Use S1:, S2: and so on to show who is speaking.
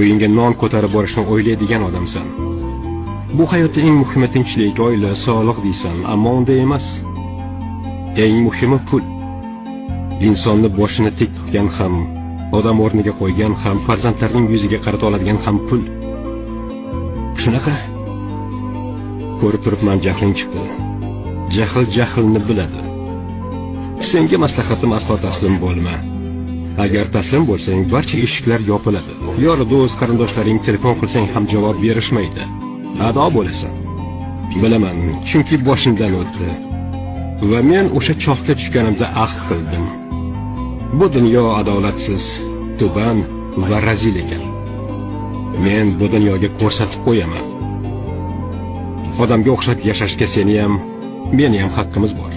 S1: Uyingga non ko'tarib borishni o'ylaydigan odamsan. Bu hayotda eng muhimi tinchlik, oila, sog'liq deysan, ammo unday emas. Eng muhimi pul. Insonni boshini tik tutgan ham, odam o'rniga qo'ygan ham, farzandlarning yuziga qarata oladigan ham pul. Shunaqa. Ko'rib turibman, jahling chiqdi. Jahlni biladi. Senga maslahatim aslo taslim bo'lma. Agar taslim bo'lsang, barcha eshiklar yopiladi. Yor do'st, qarindoshlaring telefon qilsang ham javob berishmaydi. Ado bo'lasan. Bilaman, chunki boshimdan o'tdi. Va men o'sha choqqa tushganimda ahd qildim. Bu dunyo adolatsiz, tuban va razil ekan. Men bu dunyoga ko'rsatib qo'yaman. Odamga o'xshab yashashga seni ham, meni ham haqqimiz bor.